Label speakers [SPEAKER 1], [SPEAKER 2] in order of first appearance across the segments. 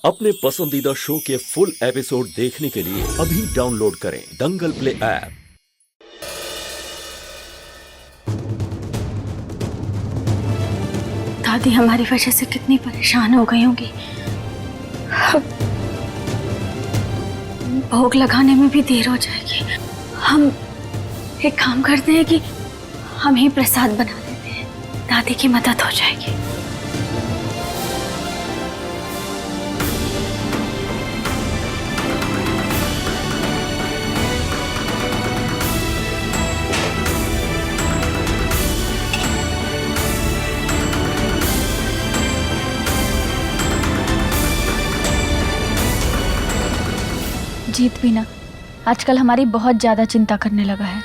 [SPEAKER 1] अपने पसंदीदा शो के फुल एपिसोड देखने के लिए अभी डाउनलोड करें दंगल प्ले ऐप।
[SPEAKER 2] दादी हमारी वजह से कितनी परेशान हो गई होंगी। भोग लगाने में भी देर हो जाएगी। हम एक काम करते हैं कि हम ही प्रसाद बना लेते हैं, दादी की मदद हो जाएगी।
[SPEAKER 3] जीत भी ना आजकल हमारी बहुत ज्यादा चिंता करने लगा है।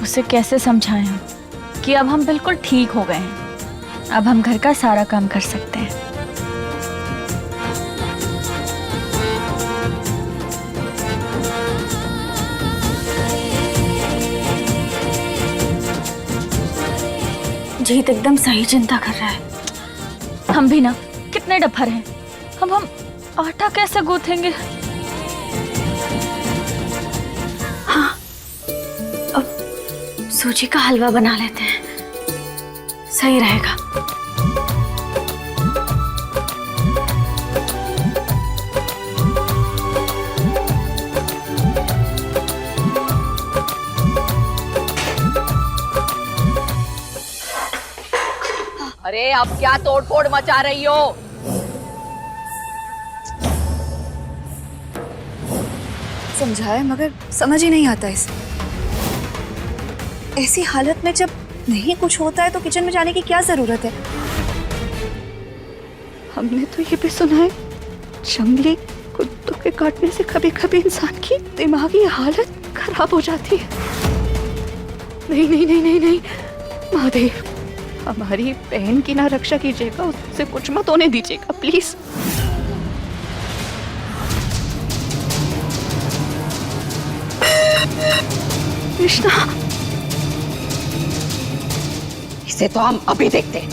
[SPEAKER 3] उसे कैसे समझाएं हम कि अब हम बिल्कुल ठीक हो गए हैं, अब हम घर का सारा काम कर सकते हैं।
[SPEAKER 2] जीत एकदम सही चिंता कर रहा है।
[SPEAKER 3] हम भी ना कितने डफर हैं। अब हम आटा कैसे गूंथेंगे?
[SPEAKER 2] हाँ, अब सूजी का हलवा बना लेते हैं, सही रहेगा।
[SPEAKER 4] अरे अब क्या तोड़फोड़ मचा रही हो?
[SPEAKER 5] समझाया मगर समझ ही नहीं आता इसे। ऐसी हालत में जब नहीं कुछ होता है तो किचन में जाने की क्या जरूरत है? हमने तो ये भी सुना है जंगली कुत्तों के काटने से कभी कभी इंसान की दिमागी हालत खराब हो जाती है। नहीं नहीं नहीं नहीं नहीं, महादेव हमारी बहन की ना रक्षा कीजिएगा, उससे कुछ मत होने दीजिएगा प्लीज। कृष्णा,
[SPEAKER 4] इसे तो हम अभी देखते हैं।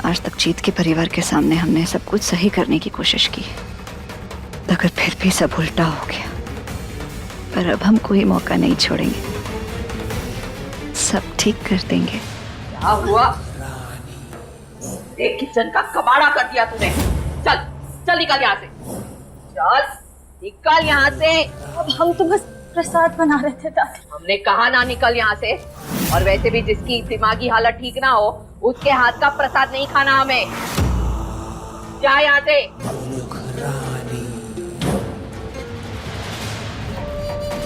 [SPEAKER 5] आज तक जीत के परिवार के सामने हमने सब कुछ सही करने की कोशिश की, मगर फिर भी सब उल्टा हो गया। पर अब हम कोई मौका नहीं छोड़ेंगे, सब ठीक कर देंगे।
[SPEAKER 4] क्या हुआ? देख किचन का कबाड़ा कर दिया तूने। चल चल निकल यहाँ से, चल निकल यहाँ से।
[SPEAKER 2] अब हम तो बस प्रसाद बना रहे थे दादी।
[SPEAKER 4] हमने कहा ना निकल यहाँ से। और वैसे भी जिसकी दिमागी हालत ठीक ना हो उसके हाथ का प्रसाद नहीं खाना हमें। जा यहाँ से।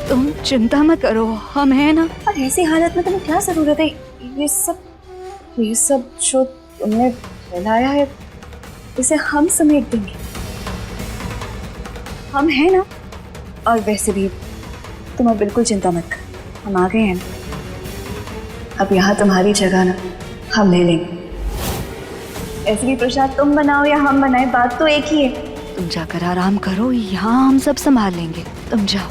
[SPEAKER 5] तुम चिंता मत करो, हम हैं ना।
[SPEAKER 2] और ऐसी हालत में तुम्हें क्या जरूरत है? ये सब जो तुमने फैलाया है इसे हम समेट देंगे, हम हैं ना। और वैसे भी तुम अब बिल्कुल चिंता मत कर, हम आ गए हैं ना। अब यहाँ तुम्हारी जगह ना हम ले लेंगे। ऐसे भी प्रसाद तुम बनाओ या हम बनाए, बात तो एक ही है।
[SPEAKER 5] तुम जाकर आराम करो, यहाँ हम सब संभाल लेंगे, तुम जाओ।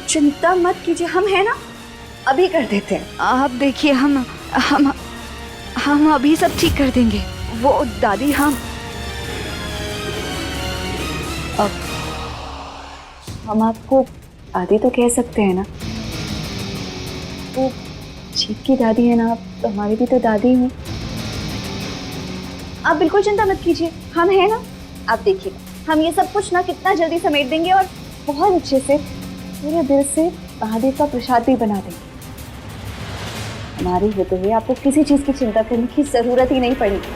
[SPEAKER 2] चिंता मत कीजिए, हम हैं ना, अभी कर देते हैं।
[SPEAKER 5] आप देखिए, हम अभी सब ठीक कर देंगे। वो दादी
[SPEAKER 2] अब हम आपको दादी तो कह सकते हैं ना, वो जीत की दादी है ना, आप तो हमारी भी तो दादी हैं। आप बिल्कुल चिंता मत कीजिए, हम हैं ना। आप देखिए हम ये सब कुछ ना कितना जल्दी समेट देंगे और बहुत अच्छे से पूरे दिल से महादेव का प्रसाद भी बना देंगे। हमारी होते हुए आपको किसी चीज की चिंता करने की जरूरत ही नहीं पड़ेगी।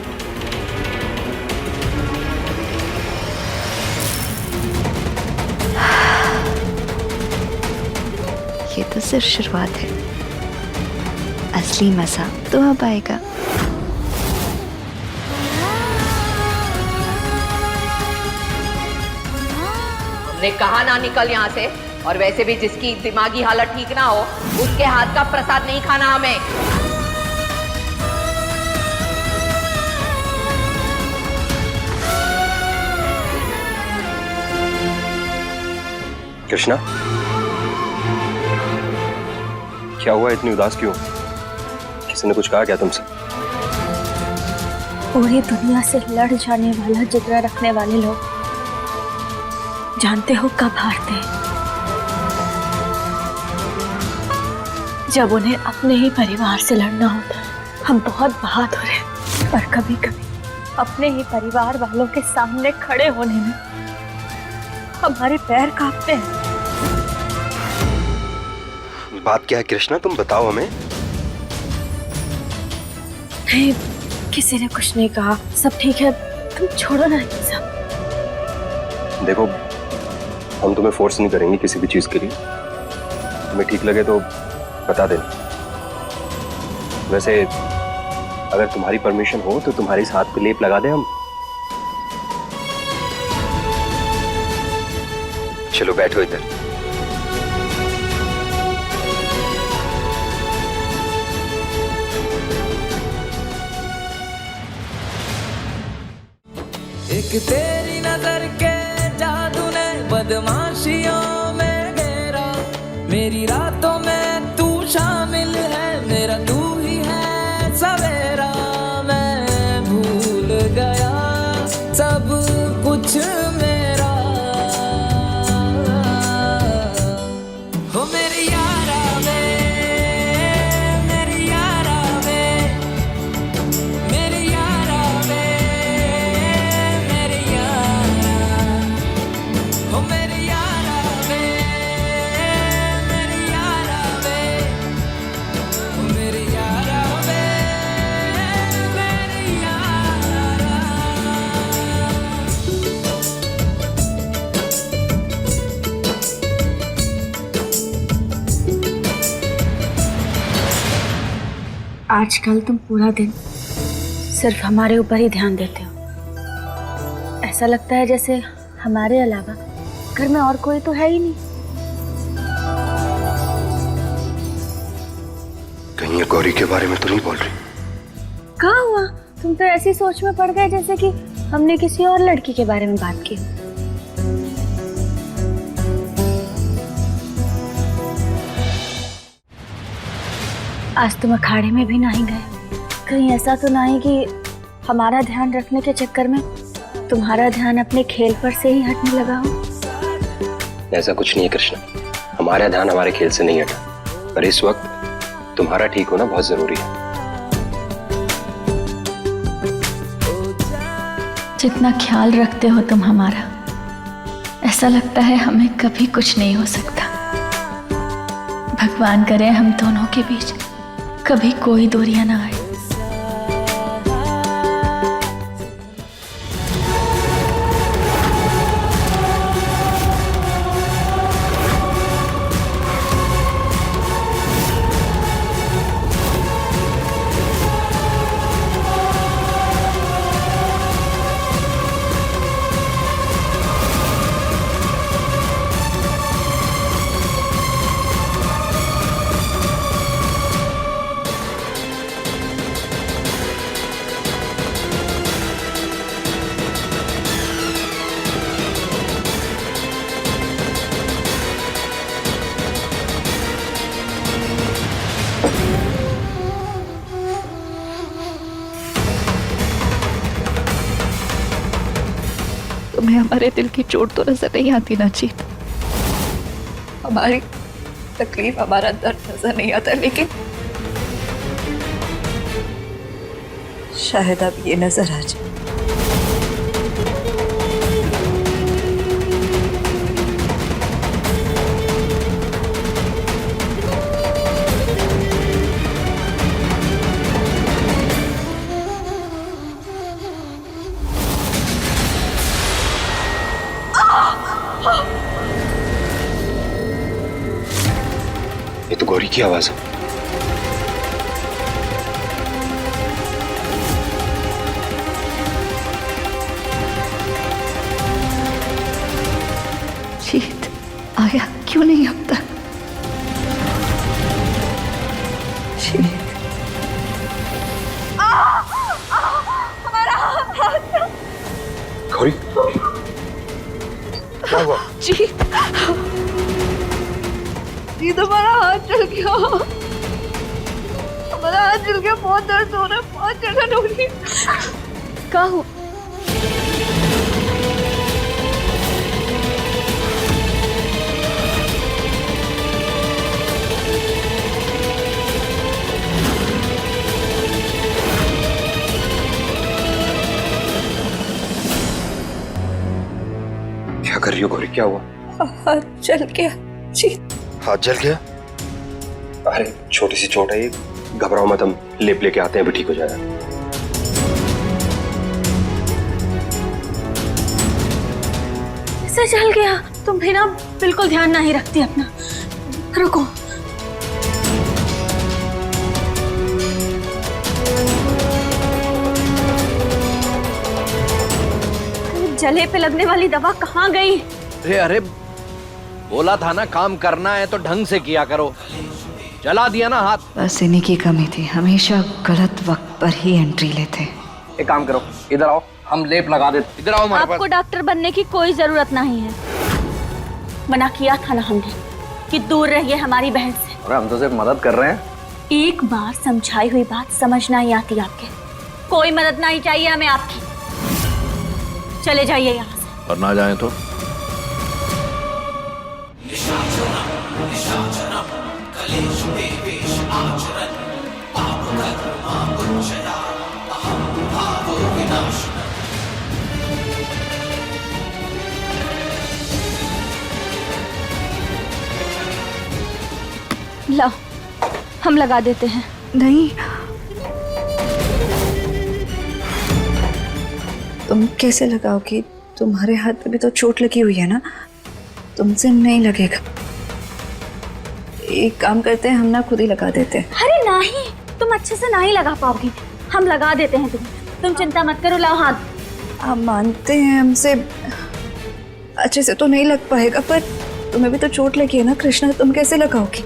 [SPEAKER 5] ये तो सिर्फ शुरुआत है, असली मजा तो अब आएगा।
[SPEAKER 4] ने कहा ना निकल यहाँ से। और वैसे भी जिसकी दिमागी हालत ठीक ना हो उसके हाथ का प्रसाद नहीं खाना हमें।
[SPEAKER 6] कृष्णा, क्या हुआ? इतनी उदास क्यों? किसी ने कुछ कहा क्या तुमसे?
[SPEAKER 3] पूरी दुनिया से लड़ जाने वाला जिगरा रखने वाले लोग जानते हो कब हारते हैं? जब उन्हें अपने ही परिवार से लड़ना होता है। हम बहुत बहादुर हैं, पर कभी कभी अपने ही परिवार वालों के सामने खड़े होने में हमारे पैर कांपते हैं।
[SPEAKER 6] बात क्या है कृष्णा, तुम बताओ हमें।
[SPEAKER 3] नहीं, किसी ने कुछ नहीं कहा, सब ठीक है, तुम छोड़ो ना ये सब।
[SPEAKER 6] देखो, हम तुम्हें फोर्स नहीं करेंगे किसी भी चीज के लिए। तुम्हें ठीक लगे तो बता देना। वैसे अगर तुम्हारी परमिशन हो तो तुम्हारे इस हाथ पे लेप लगा दें हम। चलो बैठो इधर।
[SPEAKER 7] एक तेरी नजर के जादू ने बदमाशियों में घेरा, मेरी रातों में तू शामिल है, मेरा तू ही है सवेरा। मैं भूल गया सब कुछ मेरा, हो मेरी यारा में, मेरी यारा में, मेरी यारा में, मेरी यारा, हो मेरी यारा में, मेरी यारा में, हो मेरी यारा में, मेरी यारा।
[SPEAKER 3] आजकल तुम पूरा दिन सिर्फ हमारे ऊपर ही ध्यान देते हो। ऐसा लगता है जैसे हमारे अलावा घर में और कोई तो है ही नहीं।
[SPEAKER 6] कहीं ये गौरी के बारे में तो नहीं बोल रही?
[SPEAKER 3] कहाँ हुआ? तुम तो ऐसी सोच में पड़ गए जैसे कि हमने किसी और लड़की के बारे में बात की। आज तुम अखाड़े में भी नहीं गए। कहीं ऐसा तो नहीं कि हमारा ध्यान रखने के चक्कर में तुम्हारा ध्यान अपने खेल पर से ही हटने लगा हो?
[SPEAKER 6] ऐसा कुछ नहीं है कृष्णा, हमारा ध्यान हमारे खेल से नहीं हटा, पर इस वक्त तुम्हारा ठीक होना बहुत जरूरी है।
[SPEAKER 3] जितना ख्याल रखते हो तुम हमारा, ऐसा लगता है हमें कभी कुछ नहीं हो सकता। भगवान करे हम दोनों के बीच कभी कोई दूरियां ना आए।
[SPEAKER 5] तुम्हें हमारे दिल की चोट तो नजर नहीं आती ना जीत? हमारी तकलीफ, हमारा दर्द नजर नहीं आता, लेकिन शायद अब ये नजर आ जाए।
[SPEAKER 6] ये तो गौरी की आवाज है।
[SPEAKER 5] जी आया क्यों नहीं अब तक? जीत,
[SPEAKER 6] गौरी, क्या हुआ?
[SPEAKER 5] जीत,
[SPEAKER 2] जीत हमारा हाथ जल गया, हमारा हाथ जल गया, बहुत दर्द हो रहा है, बहुत जलन हो रही है।
[SPEAKER 5] क्या हुआ?
[SPEAKER 6] क्या कर रही हो गौरी, क्या हुआ?
[SPEAKER 2] हाथ जल गया जीत।
[SPEAKER 6] हाथ जल गया? अरे छोटी सी चोट है ये, घबराओ मत, हम लेप लेके आते हैं, भी ठीक हो जाएगा।
[SPEAKER 3] इसे जल गया? तुम भी ना बिल्कुल ध्यान नहीं रखती अपना। रुको, जले पे लगने वाली दवा कहाँ गई?
[SPEAKER 8] अरे अरे, बोला था ना काम करना है तो ढंग से किया करो। जला दिया ना हाथ।
[SPEAKER 5] बस इन्हीं की कमी थी, हमेशा गलत वक्त पर ही एंट्री लेते।
[SPEAKER 8] एक काम करो, इधर आओ, हम लेप लगा देते। इधर आओ हमारे
[SPEAKER 3] आपको
[SPEAKER 8] पास।
[SPEAKER 3] डॉक्टर बनने की कोई जरूरत नहीं है। मना किया था ना हमने कि दूर रहिए हमारी बहन से।
[SPEAKER 8] अरे हम तो सिर्फ मदद कर रहे हैं।
[SPEAKER 3] एक बार समझाई हुई बात समझ नहीं आती आपके। कोई मदद नहीं चाहिए हमें आपकी। चले जाइए यहाँ से।
[SPEAKER 8] और ना जाए तो?
[SPEAKER 3] लो, हम लगा देते हैं।
[SPEAKER 5] नहीं, तुम कैसे लगाओगी? तुम्हारे हाथ पे भी तो चोट लगी हुई है ना, तुमसे नहीं लगेगा। एक काम करते हैं, हम ना खुद ही लगा देते हैं।
[SPEAKER 3] अरे नहीं, तुम अच्छे से नहीं लगा पाओगी। हम लगा देते हैं तुम्हें। तुम चिंता मत करो, लाओ हाथ।
[SPEAKER 5] आप मानते हैं हमसे अच्छे से तो नहीं लग पाएगा, पर तुम्हें भी तो चोट लगी है ना कृष्णा, तुम कैसे लगाओगी?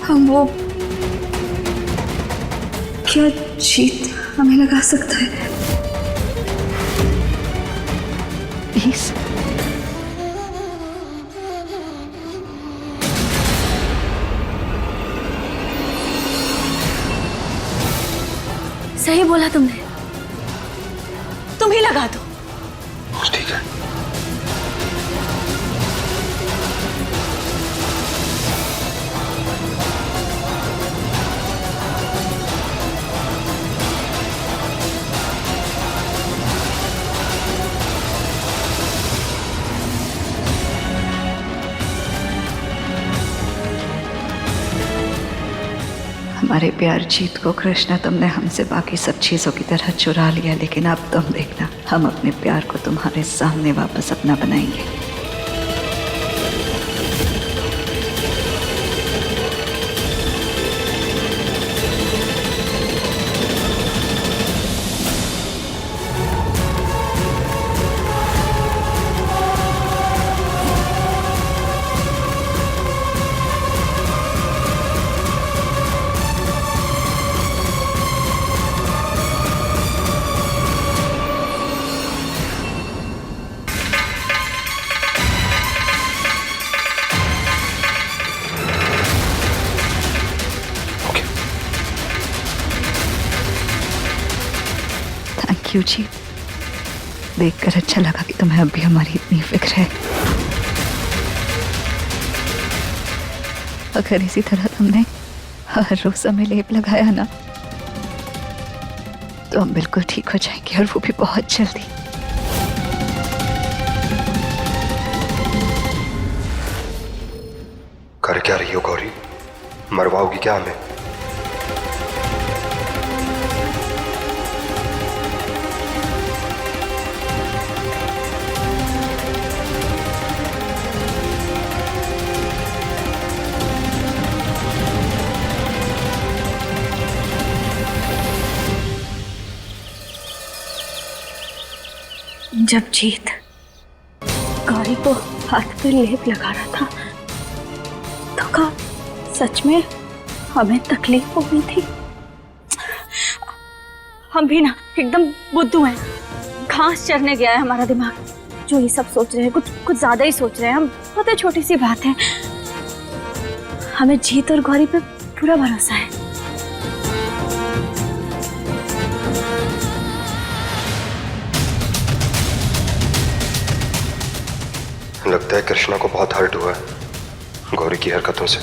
[SPEAKER 5] हम वो क्या जीत हमें लगा सकता है? प्लीज।
[SPEAKER 3] सही बोला तुमने, तुम ही लगा दो।
[SPEAKER 6] ठीक है।
[SPEAKER 5] हमारे प्यार जीत को कृष्णा तुमने हमसे बाकी सब चीजों की तरह चुरा लिया, लेकिन अब तुम देखना, हम अपने प्यार को तुम्हारे सामने वापस अपना बनाएंगे। थैंक यू जी, देखकर अच्छा लगा कि तुम्हें अब भी हमारी इतनी फिक्र है। अगर इसी तरह तुमने हर रोज हमें लेप लगाया ना, तो हम बिल्कुल ठीक हो जाएंगे, और वो भी बहुत जल्दी।
[SPEAKER 6] कर क्या रही हो गौरी? मरवाओगी क्या हमें?
[SPEAKER 3] जब जीत गौरी को हाथ पे लेप लगा रहा था तो क्या सच में हमें तकलीफ हो गई थी? हम भी ना एकदम बुद्धू हैं। घास चरने गया है हमारा दिमाग। जो ये सब सोच रहे हैं कुछ ज्यादा ही सोच रहे हैं। हम बहुत छोटी सी बात है। हमें जीत और गौरी पे पूरा भरोसा है।
[SPEAKER 6] लगता है कृष्णा को बहुत हर्ट हुआ है गौरी की हरकतों से।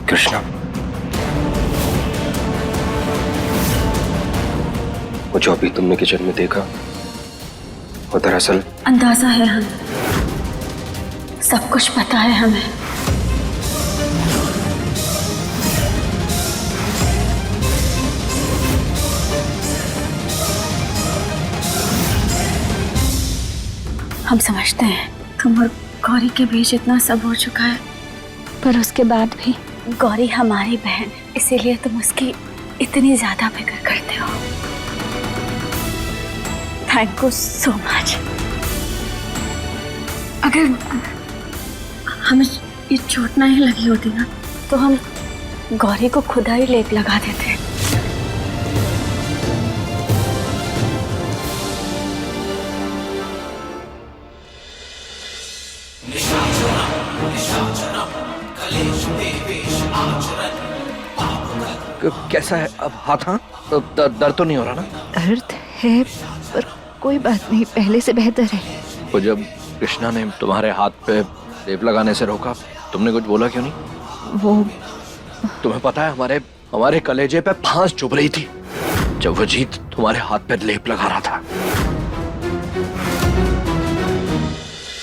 [SPEAKER 6] कृष्णा, वो जो अभी तुमने किचन में देखा वो दरअसल
[SPEAKER 3] अंदाजा है हमें, सब कुछ पता है हमें। हम समझते हैं तुम और गौरी के बीच इतना सब हो चुका है, पर उसके बाद भी गौरी हमारी बहन है, इसीलिए तुम उसकी इतनी ज्यादा फिक्र करते हो। Thank you so much. अगर हमें ये चोट नहीं लगी होती ना तो हम गौरी को खुदा ही लेप लगा देते।
[SPEAKER 8] कैसा है अब हाथ? हाँ, दर्द तो नहीं हो रहा ना?
[SPEAKER 5] दर्द है पर कोई बात नहीं, पहले से बेहतर है।
[SPEAKER 8] वो जब कृष्णा ने तुम्हारे हाथ पे लेप लगाने से रोका, तुमने कुछ बोला क्यों नहीं?
[SPEAKER 5] वो
[SPEAKER 8] तुम्हें पता है हमारे कलेजे पे फांस चुभ रही थी जब वो जीत तुम्हारे हाथ पे लेप लगा रहा था।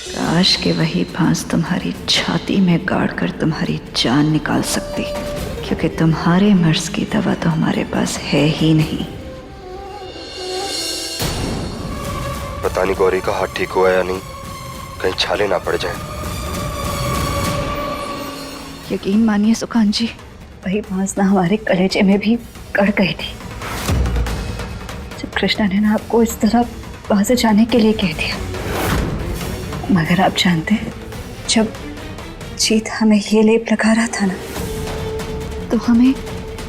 [SPEAKER 5] काश के वही फांस तुम्हारी छाती में गाड़ कर तुम्हारी जान निकाल सकती, क्योंकि तुम्हारे मर्ज की दवा तो हमारे पास है ही नहीं।
[SPEAKER 6] पता नहीं गौरी का हाथ ठीक हुआ या नहीं, कहीं छाले ना पड़ जाए।
[SPEAKER 5] यकीन मानिए सुकांत जी,
[SPEAKER 2] वही फांस ना हमारे कलेजे में भी गड़ गई थी जब कृष्णा ने ना आपको इस तरह वहां से जाने के लिए कह दिया। मगर आप जानते हैं, जब जीत हमें ये लेप लगा रहा था ना,
[SPEAKER 5] तो हमें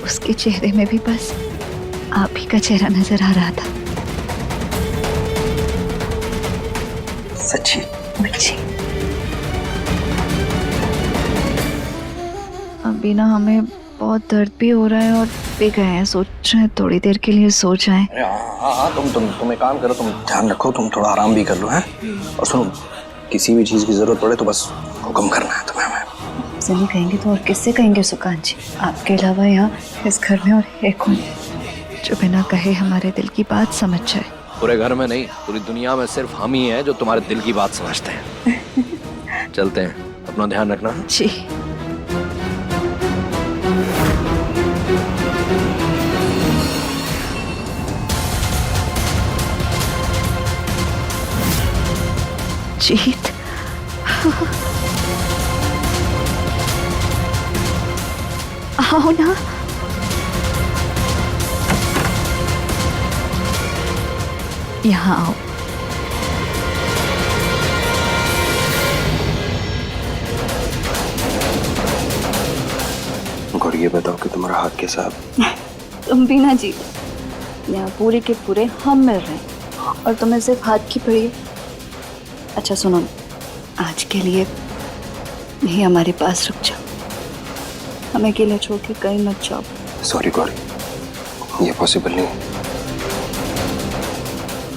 [SPEAKER 5] उसके चेहरे में भी बस आप ही का चेहरा नजर आ रहा था।
[SPEAKER 6] सच्ची?
[SPEAKER 2] मुझे
[SPEAKER 5] अभी ना हमें बहुत दर्द भी हो रहा है और भी गए हैं, सोच रहे हैं थोड़ी देर के लिए सो जाएं।
[SPEAKER 9] हाँ, तुम एक काम करो, तुम ध्यान रखो, तुम थोड़ा आराम भी कर लो हैं। और सुनो, किसी भी चीज की जरूरत पड़े तो बस हुक्म करना है तुम्हें। हमें
[SPEAKER 2] से नहीं कहेंगे तो और किससे कहेंगे सुकांत जी? आपके अलावा यहाँ इस घर में और एक कौन
[SPEAKER 5] जो बिना कहे हमारे दिल की बात समझ जाए।
[SPEAKER 8] पूरे घर में नहीं, पूरी दुनिया में सिर्फ हम ही हैं जो तुम्हारे दिल की बात समझते हैं। चलते हैं, अपना ध्यान रखना।
[SPEAKER 5] जी। जीत, आओ ना। यहाँ आओ।
[SPEAKER 6] गौरी, ये बताओ कि तुम्हारा हाथ कैसा है?
[SPEAKER 2] तुम भी ना जीत, यहाँ पूरे के पूरे हम मिल रहे हैं और तुम्हें सिर्फ हाथ की पड़ी है। अच्छा सुनो, आज के लिए नहीं हमारे पास रुक जाओ, हमें अकेला छोड़ के कहीं मत जाओ।
[SPEAKER 6] सॉरी गौरी, ये पॉसिबल नहीं है।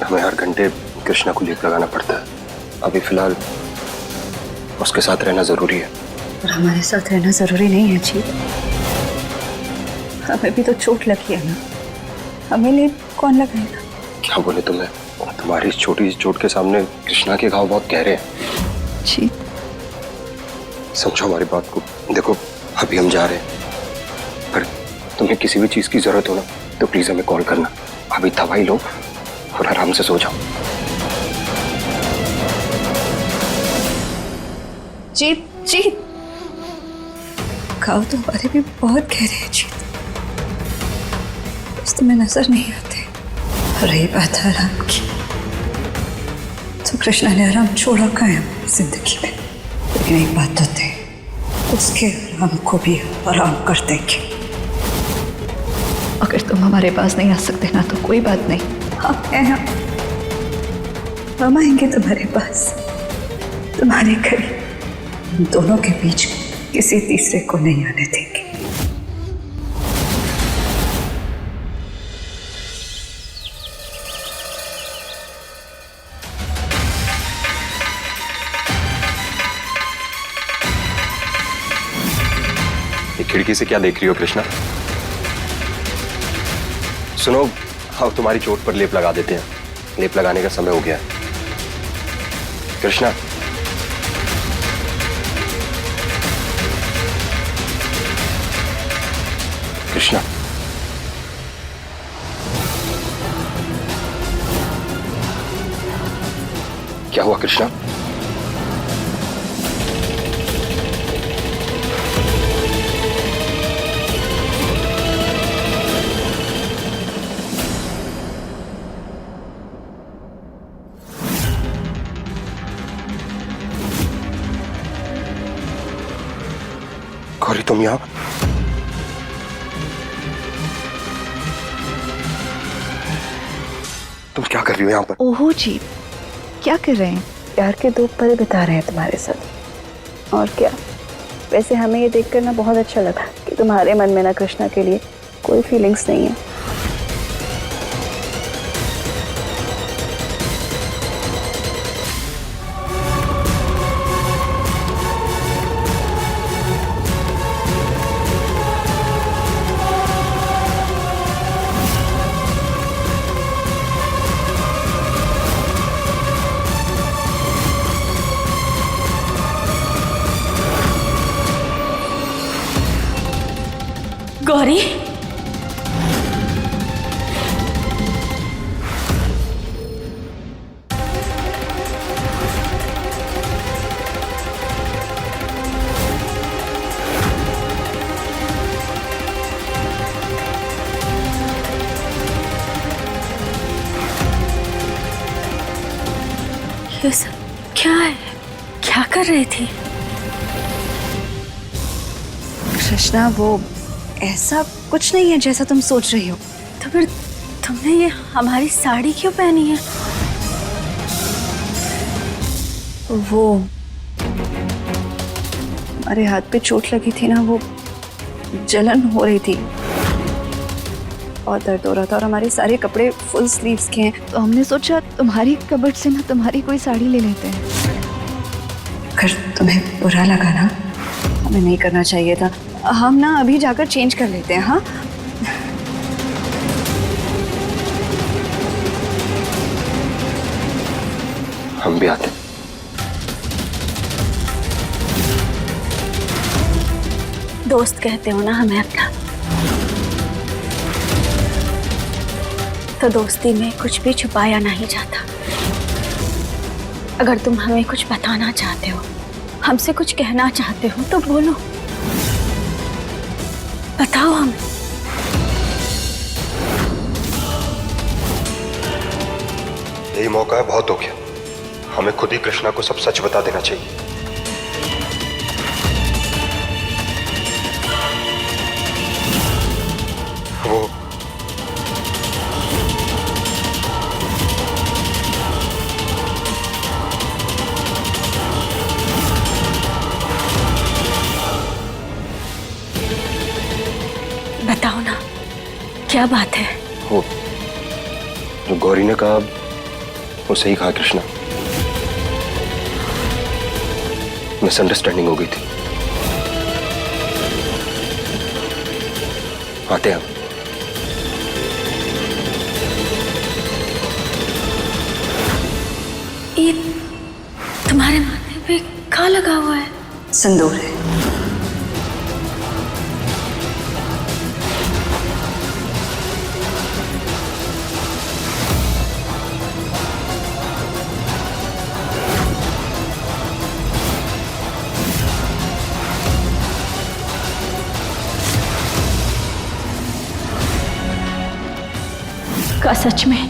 [SPEAKER 6] हमें हर घंटे कृष्णा को लेप लगाना पड़ता है। अभी फिलहाल उसके साथ रहना जरूरी है।
[SPEAKER 2] और हमारे साथ रहना जरूरी नहीं है जी। हमें भी तो चोट लगी है ना, हमें लेप कौन लगाएगा?
[SPEAKER 6] क्या बोले तुम्हें? तुम्हारी इस छोटी सी चोट के सामने कृष्णा के घाव बहुत गहरे हैं।
[SPEAKER 5] जी,
[SPEAKER 6] समझो हमारी बात को। देखो, अभी हम जा रहे हैं, पर तुम्हें किसी भी चीज की जरूरत हो ना तो प्लीज हमें कॉल करना। अभी दवाई लो और आराम से सो जाओ।
[SPEAKER 2] जीत, जीत, घाव तो हमारे भी बहुत गहरे हैं जीत, बस तुम्हें नजर नहीं आते। रही बात है आराम की, तो कृष्णा ने आराम छोड़ा का है जिंदगी में, लेकिन एक बात तो थी, उसके आराम को भी आराम कर देंगे।
[SPEAKER 5] अगर तुम हमारे पास नहीं आ सकते ना तो कोई बात नहीं,
[SPEAKER 2] हम आएंगे तुम्हारे पास, तुम्हारे घर, हम दोनों के बीच किसी तीसरे को नहीं आने देंगे।
[SPEAKER 6] खिड़की से क्या देख रही हो कृष्णा? सुनो, हाँ तुम्हारी चोट पर लेप लगा देते हैं, लेप लगाने का समय हो गया है। कृष्णा, कृष्णा, क्या हुआ कृष्णा? गौरी तुम यहाँ? तुम क्या कर रही हो यहाँ पर?
[SPEAKER 5] ओहो जी, क्या कर रहे हैं?
[SPEAKER 2] प्यार के 2 पल बिता रहे हैं तुम्हारे साथ, और क्या। वैसे हमें ये देखकर ना बहुत अच्छा लगा कि तुम्हारे मन में ना कृष्णा के लिए कोई फीलिंग्स नहीं है।
[SPEAKER 3] गौरी, ये सब क्या है? क्या कर रही थी?
[SPEAKER 2] कृष्णा, वो ऐसा कुछ नहीं है जैसा तुम सोच रही हो।
[SPEAKER 3] तो फिर तुमने ये हमारी साड़ी क्यों पहनी है?
[SPEAKER 2] वो हमारे हाथ पे चोट लगी थी ना, वो जलन हो रही थी और दर्द हो रहा था, और हमारे सारे कपड़े फुल स्लीव्स के हैं,
[SPEAKER 5] तो हमने सोचा तुम्हारी कबर्ड से ना तुम्हारी कोई साड़ी ले लेते हैं।
[SPEAKER 2] अगर तुम्हें बुरा लगा ना, हमें नहीं करना चाहिए था। हम ना अभी जाकर चेंज कर लेते हैं। हाँ,
[SPEAKER 6] हम भी आते हैं।
[SPEAKER 3] दोस्त कहते हो ना हमें अपना, तो दोस्ती में कुछ भी छुपाया नहीं जाता। अगर तुम हमें कुछ बताना चाहते हो, हमसे कुछ कहना चाहते हो, तो बोलो, बताओ हमें।
[SPEAKER 6] यही मौका है, बहुत हो गया, हमें खुद ही कृष्णा को सब सच बता देना चाहिए। वो
[SPEAKER 3] बताओ ना, क्या बात है?
[SPEAKER 6] वो जो गौरी ने कहा वो सही कहा कृष्णा, मिसअंडरस्टैंडिंग हो गई थी। आते हैं हम।
[SPEAKER 3] ये तुम्हारे माथे पे क्या लगा हुआ है?
[SPEAKER 2] सिंदूर है।
[SPEAKER 3] का सच में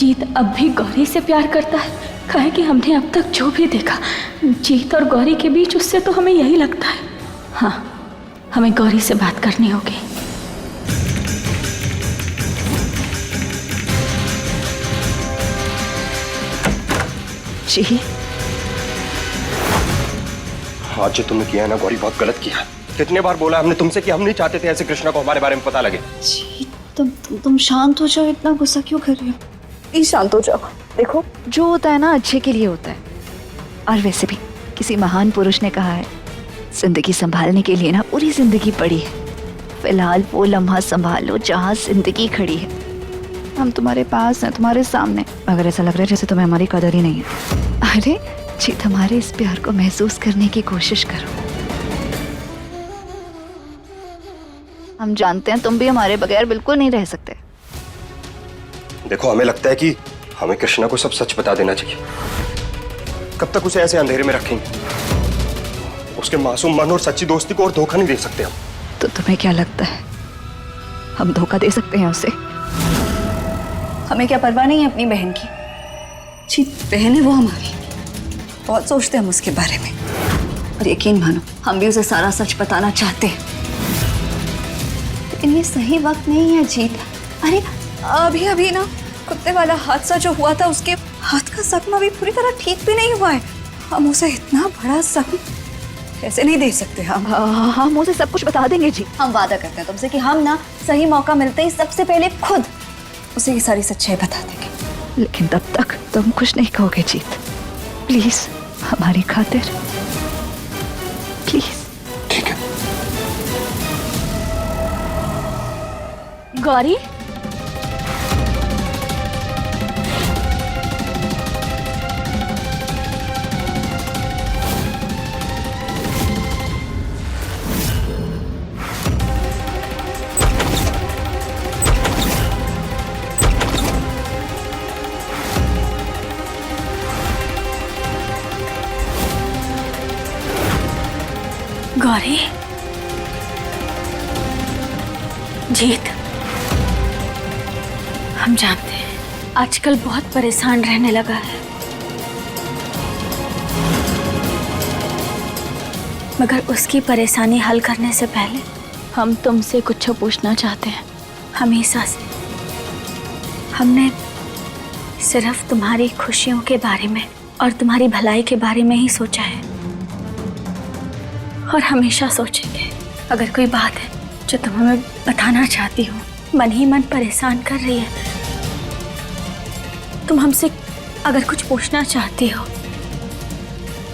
[SPEAKER 3] जीत अब भी गौरी से प्यार करता है? कहे कि हमने अब तक जो भी देखा जीत और गौरी के बीच, उससे तो हमें यही लगता है। हाँ, हमें गौरी से बात करनी होगी।
[SPEAKER 5] जी,
[SPEAKER 6] आज जो तुमने किया है ना गौरी, बहुत गलत किया। कितने बार बोला हमने तुमसे कि हम नहीं चाहते थे ऐसे कृष्णा को हमारे बारे में पता लगे।
[SPEAKER 2] जी, तुम शांत हो जाओ, इतना गुस्सा क्यों कर रही हो? प्लीज शांत हो जाओ। देखो,
[SPEAKER 5] जो होता है ना अच्छे के लिए होता है। और वैसे भी किसी महान पुरुष ने कहा है, जिंदगी संभालने के लिए ना पूरी जिंदगी पड़ी है, फिलहाल वो लम्हा संभाल लो जहाँ जिंदगी खड़ी है। हम तुम्हारे पास हैं, तुम्हारे सामने, मगर ऐसा लग रहा है जैसे तुम्हें हमारी कदर ही नहीं है। अरे जीत, हमारे इस प्यार को महसूस करने की कोशिश करो। हम जानते हैं तुम भी हमारे बगैर बिल्कुल नहीं रह सकते।
[SPEAKER 6] देखो, हमें लगता है कि हमें कृष्णा को सब सच बता देना चाहिए। कब तक उसे ऐसे अंधेरे में रखेंगे? उसके मासूम मन और सच्ची दोस्ती को और धोखा नहीं दे सकते हम।
[SPEAKER 5] तो तुम्हें क्या लगता है हम धोखा दे सकते हैं उसे?
[SPEAKER 2] हमें क्या परवाह नहीं है अपनी बहन की? जी, बहन है वो हमारी, बहुत सोचते हैं हम उसके बारे में। और यकीन मानो, हम भी उसे सारा सच बताना चाहते हैं, लेकिन ये सही वक्त नहीं है जीत। अरे अभी अभी ना कुत्ते वाला हादसा जो हुआ था, उसके हाथ का जख्म अभी पूरी तरह ठीक भी नहीं हुआ है। हम उसे इतना बड़ा जख्म ऐसे नहीं दे सकते।
[SPEAKER 5] हम उसे सब कुछ बता देंगे जी।
[SPEAKER 2] हम वादा करते हैं तुमसे कि हम ना सही मौका मिलते ही सबसे पहले खुद उसे ये सारी सच्चाई बता देंगे।
[SPEAKER 5] लेकिन तब तक तुम कुछ नहीं कहोगे जीत, प्लीज, हमारी खातिर प्लीज।
[SPEAKER 6] ठीक है।
[SPEAKER 3] गौरी, गौरी, जीत, हम जानते हैं आजकल बहुत परेशान रहने लगा है, मगर उसकी परेशानी हल करने से पहले हम तुमसे कुछ पूछना चाहते हैं। हमेशा से हमने सिर्फ तुम्हारी खुशियों के बारे में और तुम्हारी भलाई के बारे में ही सोचा है, और हमेशा सोचेंगे। अगर कोई बात है जो तुम हमें बताना चाहती हो, मन ही मन परेशान कर रही है, तुम हमसे अगर कुछ पूछना चाहती हो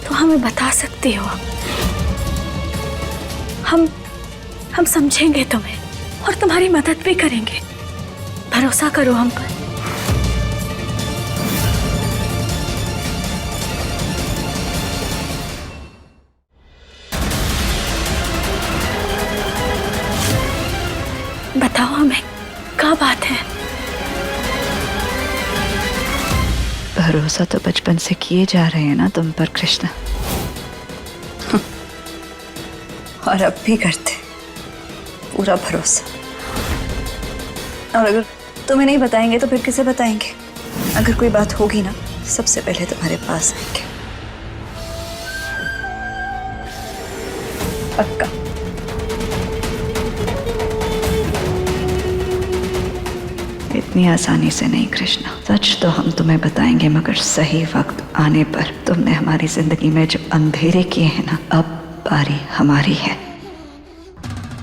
[SPEAKER 3] तो हमें बता सकती हो। हम समझेंगे तुम्हें और तुम्हारी मदद भी करेंगे। भरोसा करो हम पर। बताओ हमें क्या बात है?
[SPEAKER 5] भरोसा तो बचपन से किए जा रहे हैं ना तुम पर कृष्णा।
[SPEAKER 2] और अब भी करते पूरा भरोसा। और अगर तुम्हें नहीं बताएंगे तो फिर किसे बताएंगे? अगर कोई बात होगी ना, सबसे पहले तुम्हारे पास आएंगे, पक्का।
[SPEAKER 5] इतनी आसानी से नहीं कृष्णा। सच तो हम तुम्हें बताएंगे, मगर सही वक्त आने पर। तुमने हमारी जिंदगी में जो अंधेरे किए हैं ना, अब बारी हमारी है।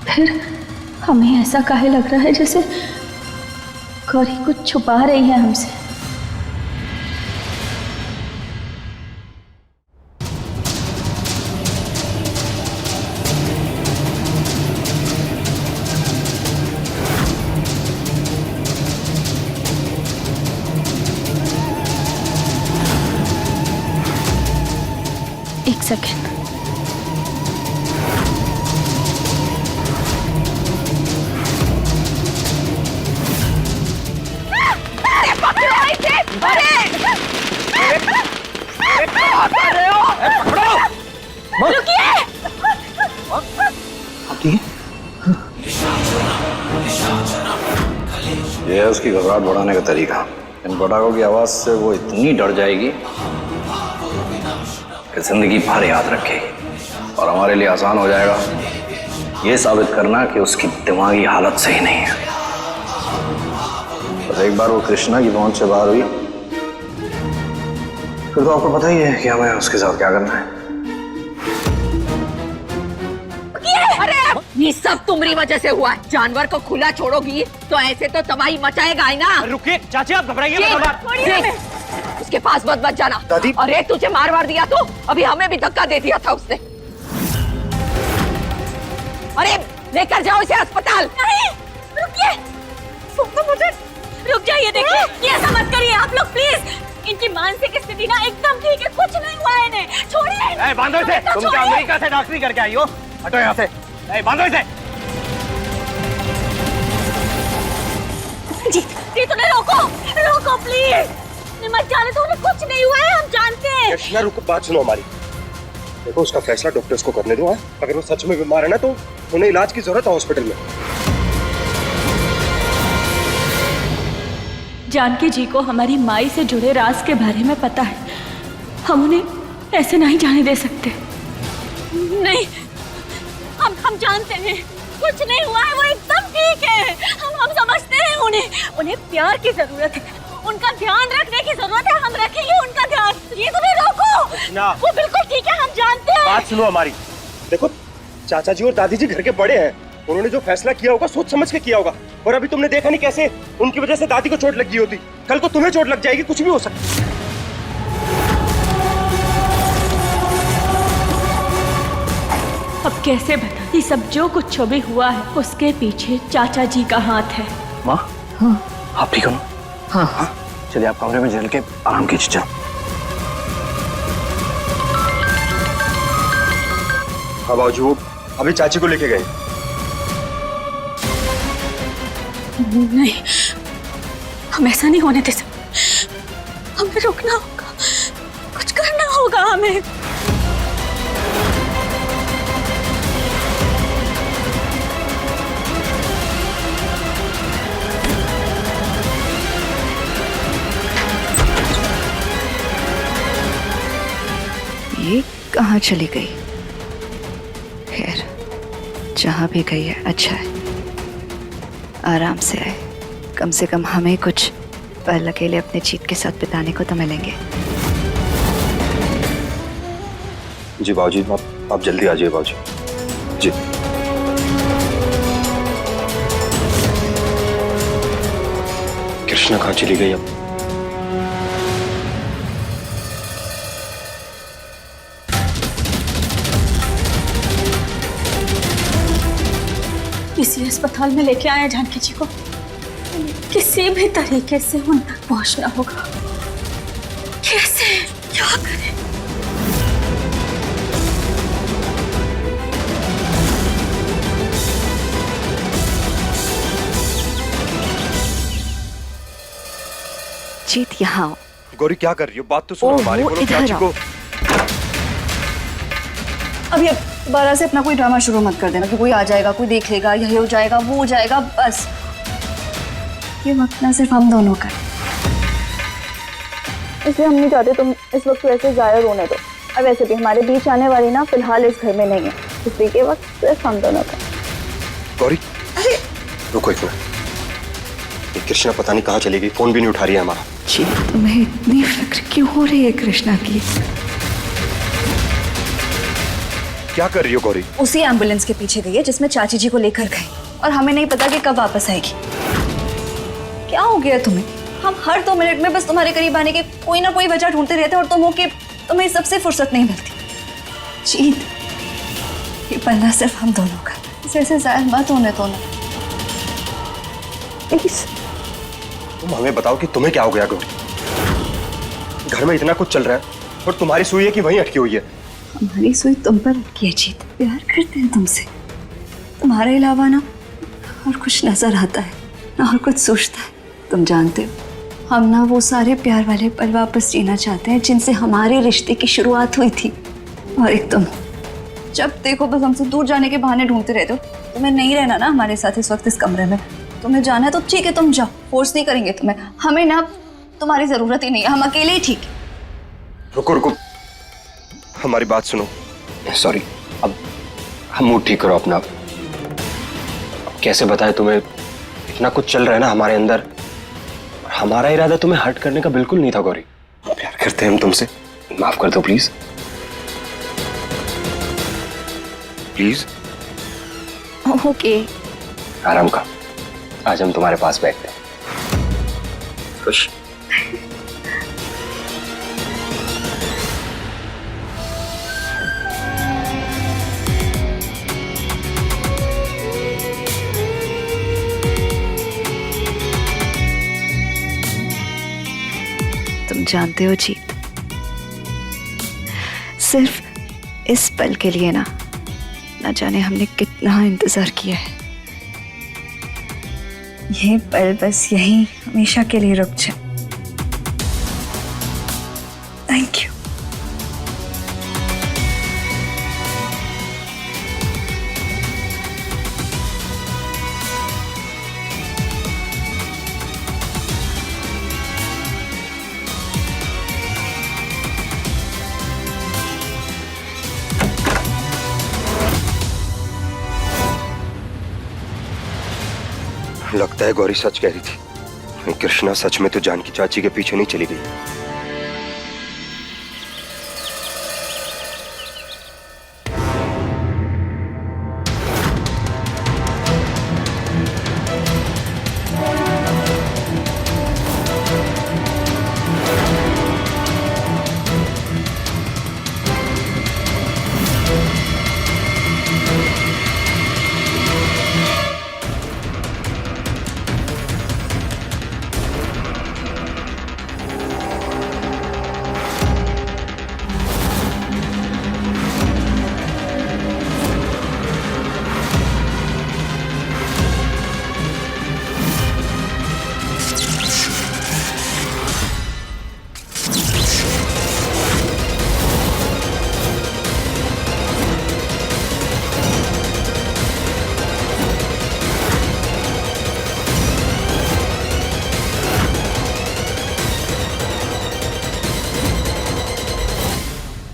[SPEAKER 3] फिर हमें ऐसा काहे लग रहा है जैसे गौरी कुछ छुपा रही है हमसे? एक सेकेंड।
[SPEAKER 9] ये है उसकी घबराहट बढ़ाने का तरीका। इन पटाखों की आवाज से वो इतनी डर जाएगी कि जिंदगी भर याद रखेगी। और हमारे लिए आसान हो जाएगा ये साबित करना कि उसकी दिमागी हालत सही नहीं है। बस एक बार वो कृष्णा की पहुंच से बाहर हुई फिर तो आपको पता ही है कि हमें उसके साथ क्या करना है।
[SPEAKER 4] अरे ये सब तुम्हारी वजह से हुआ है। जानवर को खुला छोड़ोगी तो ऐसे तो तबाही मचाएगा ही ना।
[SPEAKER 10] रुकिए चाची, आप घबराइए मत।
[SPEAKER 4] उसके पास मत जाना।
[SPEAKER 10] दादी।
[SPEAKER 4] अरे तुझे मार दिया तो अभी हमें भी धक्का दे दिया था उसने। अरे लेकर जाओ इसे अस्पताल।
[SPEAKER 3] नहीं, रुकिए, तो मुझे रुक जाइए। देखिए, ये ऐसा मत करिए आप लोग प्लीज। इनकी मानसिक स्थिति ना एकदम ठीक है, कुछ नहीं हुआ है इन्हें। छोड़िए।
[SPEAKER 10] बांधो इसे। तुम क्या अमेरिका से डॉक्टरी करके आई हो? हटो यहाँ से। बांधो इसे।
[SPEAKER 3] जी तुम्हें रोको प्लीज। मत जाने तो उन्हें कुछ नहीं हुआ है, हम जानते हैं।
[SPEAKER 6] कृष्णा रुको, बात सुनो हमारी। देखो उसका फैसला डॉक्टर्स को करने दो। अगर वो सच में बीमार है ना तो उन्हें इलाज की जरूरत है हॉस्पिटल में।
[SPEAKER 3] जानकी जी को हमारी माई से जुड़े राज के बारे में पता है। हम उन्हें ऐसे नहीं जाने दे सकते। नहीं, हम जानते हैं कुछ नहीं हुआ है, वो एकदम ठीक है। हम समझते हैं उन्हें प्यार की जरूरत है, उनका ध्यान रखने की जरूरत है। हम रखेंगे उनका ध्यान। ये तुम्हें रोको ना। वो बिल्कुल ठीक है, हम जानते हैं।
[SPEAKER 6] बात सुनो हमारी। देखो चाचा जी और दादी जी घर के बड़े हैं, उन्होंने जो फैसला किया होगा सोच समझ के किया होगा। और अभी तुमने देखा नहीं कैसे उनकी वजह से दादी को चोट लगी होती, कल को तुम्हें चोट लग जाएगी, कुछ भी हो सकता है।
[SPEAKER 3] अब कैसे बता, ये सब जो कुछ भी हुआ है उसके पीछे चाचा जी का हाथ है।
[SPEAKER 9] माँ, हाँ आप ठीक हो ना? हाँ। चलिए आप कमरे में चल के आराम कीजिए। चलो।
[SPEAKER 6] हाँ बाबूजी, वो अभी चाची को लेके गए।
[SPEAKER 3] नहीं, हम ऐसा नहीं होने दे सकते। हमें रुकना होगा, कुछ करना होगा हमें।
[SPEAKER 5] ये कहाँ चली गई? खैर, जहाँ भी गई है अच्छा है, आराम से आए। कम से कम हमें कुछ पल अकेले अपने जीत के साथ बिताने को तो मिलेंगे।
[SPEAKER 6] जी बाबूजी, आप जल्दी आ जाइए बाबूजी। जी। कृष्णा कहाँ चली गई अब?
[SPEAKER 3] इसी अस्पताल में लेके आए जानकी जी को। किसी भी तरीके से उन तक पहुंचना होगा। कैसे, क्या करें?
[SPEAKER 5] जीत यहाँ आओ।
[SPEAKER 6] गौरी क्या कर रही हो? बात तो सुनो हमारी। बोलो चाची को।
[SPEAKER 2] अभी दोबारा से अपना कोई ड्रामा शुरू मत कर देना कि कोई आ जाएगा, कोई देख लेगा, यही हो जाएगा, वो हो जाएगा। बस ये वक्त ना सिर्फ हम दोनों का, इसलिए हम नहीं चाहते तुम इस वक्त ऐसे जाया रोने दो। अब वैसे भी हमारे बीच आने वाली ना फिलहाल इस घर में नहीं है, इसलिए ये वक्त सिर्फ हम दोनों का।
[SPEAKER 6] गौरी रुको एक मिनट। ये कृष्णा पता नहीं कहाँ चली गई, फोन भी नहीं उठा रही है हमारा।
[SPEAKER 5] जी तुम्हें इतनी फिक्र क्यों हो रही है कृष्णा की?
[SPEAKER 6] क्या कर रही हो गौरी?
[SPEAKER 2] उसी एम्बुलेंस के पीछे गई है जिसमें चाची जी को लेकर गए, और हमें नहीं पता कि कब वापस आएगी। क्या हो गया तुम्हें? हम हर 2 मिनट में बस तुम्हारे करीब आने के कोई ना कोई वजह ढूंढते रहते हैं, और तुम हो कि तुम्हें सबसे फुर्सत नहीं मिलती। जीत, ये पन्ना सिर्फ हम दोनों का, इसे ऐसे जाहिर मत होने दो ना प्लीज।
[SPEAKER 6] तुम हमें बताओ कि तुम्हें क्या हो गया गौरी? घर में इतना कुछ चल रहा है और तुम्हारी सुई है कि वहीं अटकी हुई है।
[SPEAKER 2] हमारी सुई तुम पर अटकी है जीत। प्यार करते हैं तुमसे, तुम्हारे अलावा ना और कुछ नजर आता है ना और कुछ सोचता है। तुम जानते हो हम ना वो सारे प्यार वाले पल वापस जीना चाहते हैं जिनसे हमारे रिश्ते की शुरुआत हुई थी। और एक तुम, जब देखो बस हमसे दूर जाने के बहाने ढूंढते रहते हो। तुम्हें नहीं रहना ना हमारे साथ इस वक्त इस कमरे में। तुम्हें जाना है तो ठीक है, तुम जाओ, फोर्स नहीं करेंगे तुम्हें। हमें ना तुम्हारी जरूरत ही नहीं है, हम अकेले ही ठीक है।
[SPEAKER 6] रुको रुको, हमारी बात सुनो। सॉरी, अब हम मूड ठीक करो अपना। अब कैसे बताए तुम्हें, इतना कुछ चल रहा है ना हमारे अंदर। और हमारा इरादा तुम्हें हर्ट करने का बिल्कुल नहीं था गौरी। प्यार करते हैं हम तुमसे, माफ कर दो प्लीज प्लीज।
[SPEAKER 2] ओके।
[SPEAKER 6] आराम का, आज हम तुम्हारे पास बैठते हैं। खुश।
[SPEAKER 2] तुम जानते हो जी, सिर्फ इस पल के लिए ना जाने हमने कितना इंतजार किया है। ये पल बस यहीं हमेशा के लिए रुक जाए। Thank you.
[SPEAKER 6] लगता है गौरी सच कह रही थी। कृष्णा सच में तो जानकी चाची के पीछे नहीं चली गई।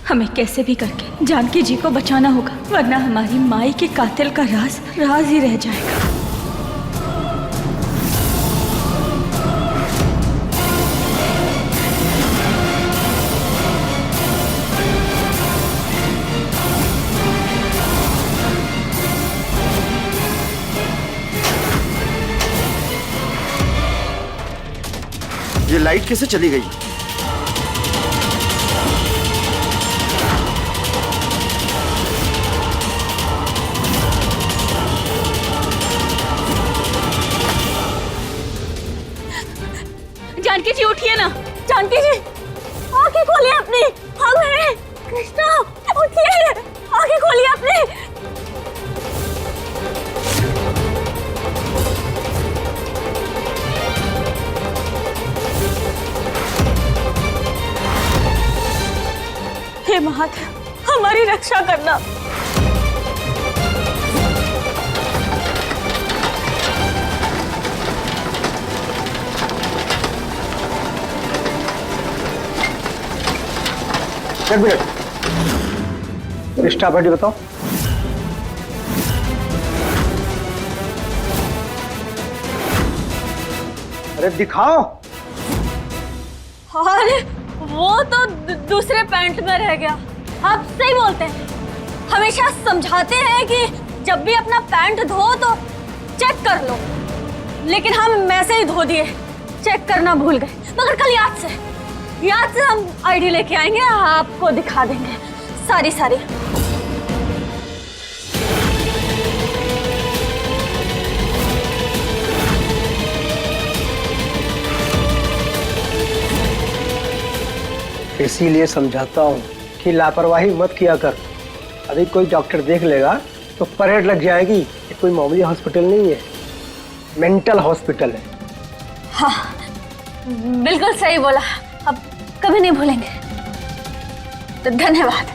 [SPEAKER 3] हमें कैसे भी करके जानकी जी को बचाना होगा, वरना हमारी माई के कातिल का राज राज ही रह जाएगा।
[SPEAKER 10] ये लाइट कैसे चली गई?
[SPEAKER 3] जानकी जी उठिए ना, जानकी जी आंखें खोलिए अपनी। हम हैं कृष्णा, उठिए, आंखें खोलिए अपनी। हे महादेव, हमारी रक्षा करना।
[SPEAKER 10] एक मिनट, स्टाफ आईडी बताओ। अरे दिखाओ।
[SPEAKER 3] अरे वो तो दूसरे पैंट में रह गया। आप सही बोलते हैं, हमेशा समझाते हैं कि जब भी अपना पैंट धो तो चेक कर लो, लेकिन हम वैसे ही धो दिए, चेक करना भूल गए। मगर कल याद से हम आईडी लेके आएंगे, आपको दिखा देंगे सारी।
[SPEAKER 10] इसीलिए समझाता हूँ कि लापरवाही मत किया कर। अभी कोई डॉक्टर देख लेगा तो परेड लग जाएगी। ये कोई मामूली हॉस्पिटल नहीं है, मेंटल हॉस्पिटल है।
[SPEAKER 3] हाँ, बिल्कुल सही बोला, अब कभी नहीं भूलेंगे। तो धन्यवाद।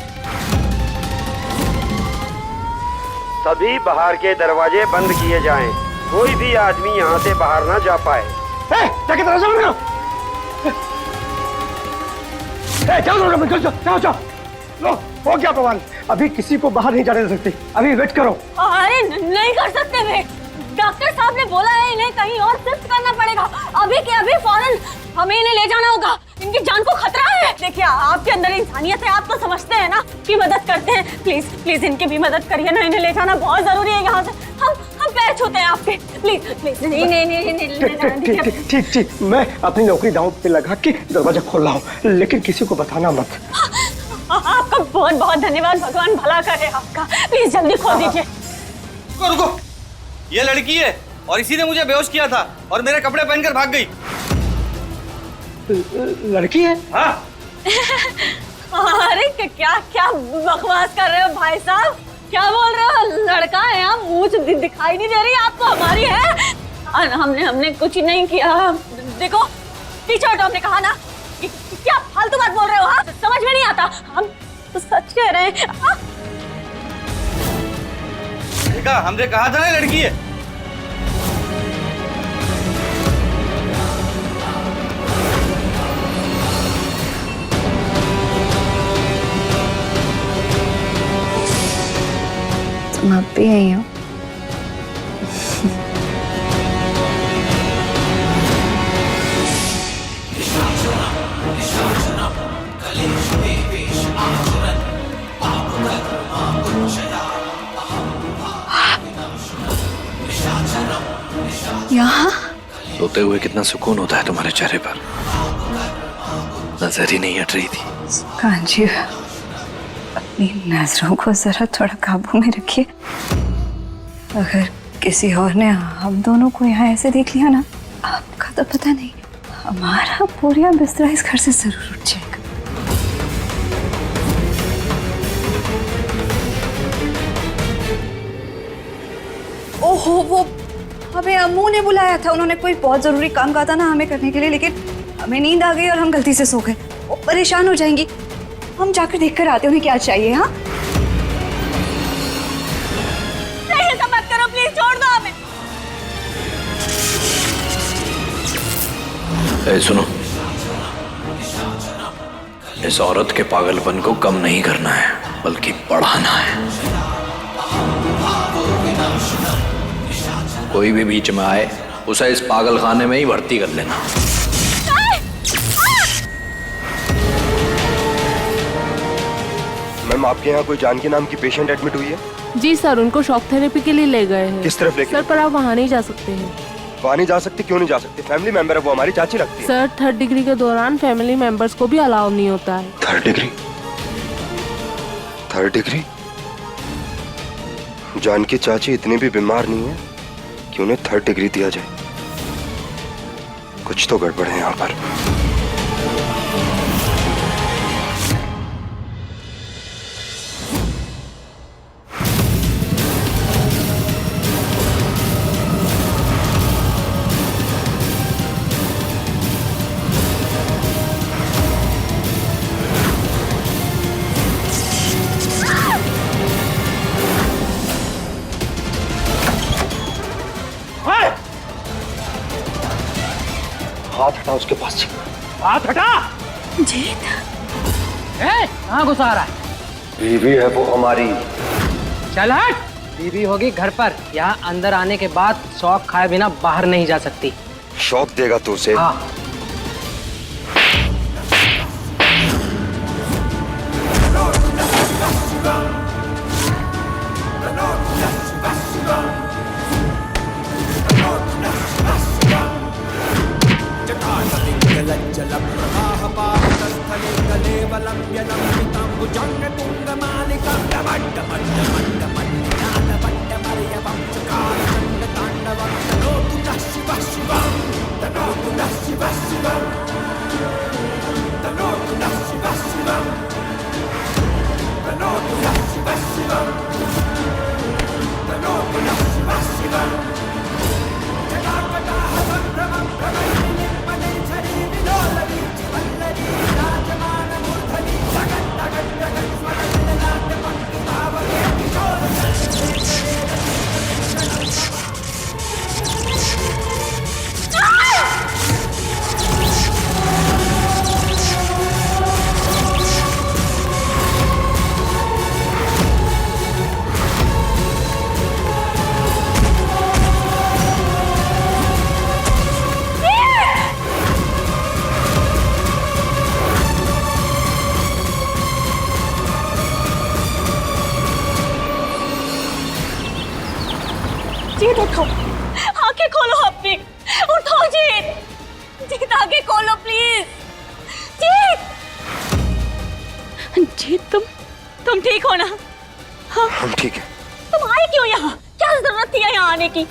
[SPEAKER 10] सभी बाहर के दरवाजे बंद किए जाएं। कोई भी आदमी यहाँ से बाहर ना जा पाए। जाके दरवाजा बंद करो। जाओ जाओ। लो, हो गया पवन, अभी किसी को बाहर नहीं जाने दे सकते, अभी वेट करो।
[SPEAKER 3] अरे नहीं कर सकते वेट, डॉक्टर साहब ने बोला है इन्हें कहीं और शिफ्ट करना पड़ेगा। अभी के अभी फौरन हमें इन्हें ले जाना होगा, इनकी जान को खतरा है। देखिए आपके अंदर इंसानियत है, आप तो समझते हैं ना कि मदद करते हैं। प्लीज प्लीज इनकी भी मदद करिए ना, इन्हें ले जाना बहुत जरूरी है यहाँ से। हम पैर छूते हैं आपके, प्लीज प्लीज। नहीं
[SPEAKER 10] ठीक ठीक, मैं अपनी नौकरी दांव पे लगा के दरवाजा खोल रहा हूँ, लेकिन किसी को बताना मत।
[SPEAKER 3] आपका बहुत बहुत धन्यवाद, भगवान भला करे आपका। प्लीज जल्दी खोल दीजिए।
[SPEAKER 11] रुको रुको, ये लड़की है और इसी ने मुझे बेहोश किया था और मेरे कपड़े पहनकर भाग गई।
[SPEAKER 10] लड़की है?
[SPEAKER 11] हाँ।
[SPEAKER 3] अरे क्या क्या बकवास कर रहे हो भाई साहब, क्या बोल रहे हो? लड़का है, हम मूंछ दिखाई नहीं दे रही आपको हमारी है? हमने कुछ नहीं किया। देखो पीछे हटो, हमने कहा ना। क्या फालतू बात बोल रहे हो? हाँ समझ में नहीं आता, हम तो सच कह रहे हैं।
[SPEAKER 11] देखा, हमने कहा था ना लड़की है।
[SPEAKER 2] तुम अब भी यही हो? यहाँ
[SPEAKER 9] सोते हुए कितना सुकून होता है तुम्हारे चेहरे पर, नजर ही नहीं हट रही थी।
[SPEAKER 2] कांजी, अपनी नजरों को जरा थोड़ा काबू में रखिए। अगर किसी और ने हम दोनों को यहाँ ऐसे देख लिया ना, आपका तो पता नहीं, हमारा पूरा बिस्तरा इस घर से जरूर उठ जाएगा। ओहो, वो हमें अम्मू ने बुलाया था, उन्होंने कोई बहुत जरूरी काम कहा था ना हमें करने के लिए, लेकिन हमें नींद आ गई और हम गलती से सो गए। वो परेशान हो जाएंगी, हम जाकर देखकर आते हैं उन्हें क्या चाहिए। हाँ
[SPEAKER 3] ऐसा मत करो प्लीज, छोड़ दो हमें।
[SPEAKER 9] सुनो, इस औरत के पागलपन को कम नहीं करना है बल्कि बढ़ाना है। कोई भी बीच में आए उसे इस पागल खाने में ही भर्ती कर लेना।
[SPEAKER 6] मैम, आपके यहाँ कोई जानकी नाम की पेशेंट एडमिट हुई है?
[SPEAKER 12] जी सर, उनको शॉक थेरेपी के लिए ले गए हैं।
[SPEAKER 6] किस तरफ लेके?
[SPEAKER 12] सर पर आप वहाँ नहीं जा सकते हैं।
[SPEAKER 6] वहाँ नहीं जा सकते? क्यों नहीं जा सकते? फैमिली मेंबर है वो, हमारी चाची लगती है।
[SPEAKER 12] सर 3rd डिग्री के दौरान फैमिली मेंबर्स को भी अलाउ नहीं होता है।
[SPEAKER 6] 3rd degree? 3rd degree? Janaki चाची इतनी भी बीमार नहीं है कि उन्हें 3rd डिग्री दिया जाए। कुछ तो गड़बड़ है यहाँ पर। हाथ हटा उसके पास से,
[SPEAKER 11] हाथ हटा।
[SPEAKER 3] जीत,
[SPEAKER 11] कहाँ घुसा रहा है?
[SPEAKER 6] बीवी है वो हमारी।
[SPEAKER 11] चल हट। बीवी होगी घर पर, यहाँ अंदर आने के बाद शौक खाए बिना बाहर नहीं जा सकती।
[SPEAKER 6] शौक देगा तू उसे?
[SPEAKER 11] हाँ।
[SPEAKER 3] जीत उठो, आंखें खोलो अपनी, उठो जीत, जीत आंखें खोलो प्लीज, जीत। जीत तुम ठीक हो ना? हाँ
[SPEAKER 6] हम ठीक है।
[SPEAKER 3] तुम आए क्यों यहाँ? क्या जरूरत थी यहाँ आने की?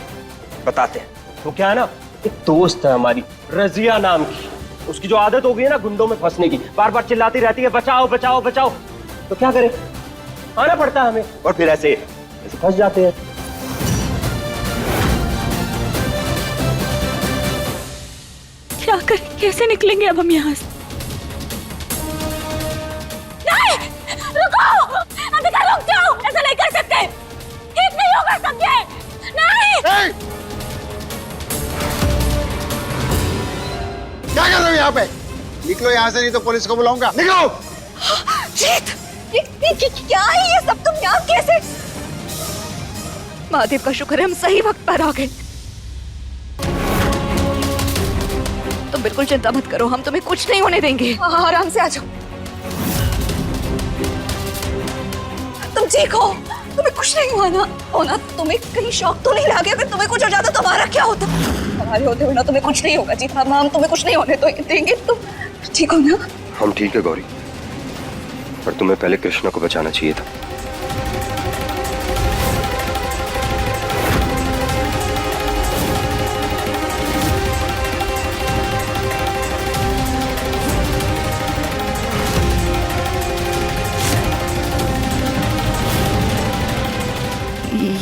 [SPEAKER 10] बताते हैं। वो क्या है ना, एक दोस्त है हमारी रजिया नाम की, उसकी जो आदत हो गई है ना गुंडों में फंसने की, बार बार चिल्लाती रहती है बचाओ बचाओ बचाओ, तो क्या करे, आना पड़ता है हमें, और फिर ऐसे फंस जाते हैं।
[SPEAKER 3] क्या करें, कैसे निकलेंगे अब हम यहाँ से? नहीं, रुको, अभी तक रुक जाओ, ऐसा नहीं कर सकते, ठीक नहीं होगा समझे? नहीं।
[SPEAKER 13] क्या कर रहे हो यहाँ पे? निकलो यहाँ से, नहीं तो पुलिस को बुलाऊंगा। निकलो।
[SPEAKER 5] जीत, क्या है ये सब? तुम यहाँ कैसे? महादेव का शुक्र है हम सही वक्त पर आ गए। तुम बिल्कुल चिंता मत करो, हम तुम्हें कुछ नहीं होने देंगे। आराम से आ जाओ। तुम ठीक हो? तुम्हें कुछ नहीं हुआ ना? हो ना? तुम्हें कहीं शौक तो नहीं लगा? अगर तुम्हें कुछ हो जाता तो हमारा क्या होता? हमारे होते हुए ना तुम्हें कुछ नहीं होगा जीत, हम तुम्हें कुछ नहीं होने तो देंगे। तुम ठीक हो ना?
[SPEAKER 6] हम ठीक है गौरी, पर तुम्हें पहले कृष्णा को बचाना चाहिए था।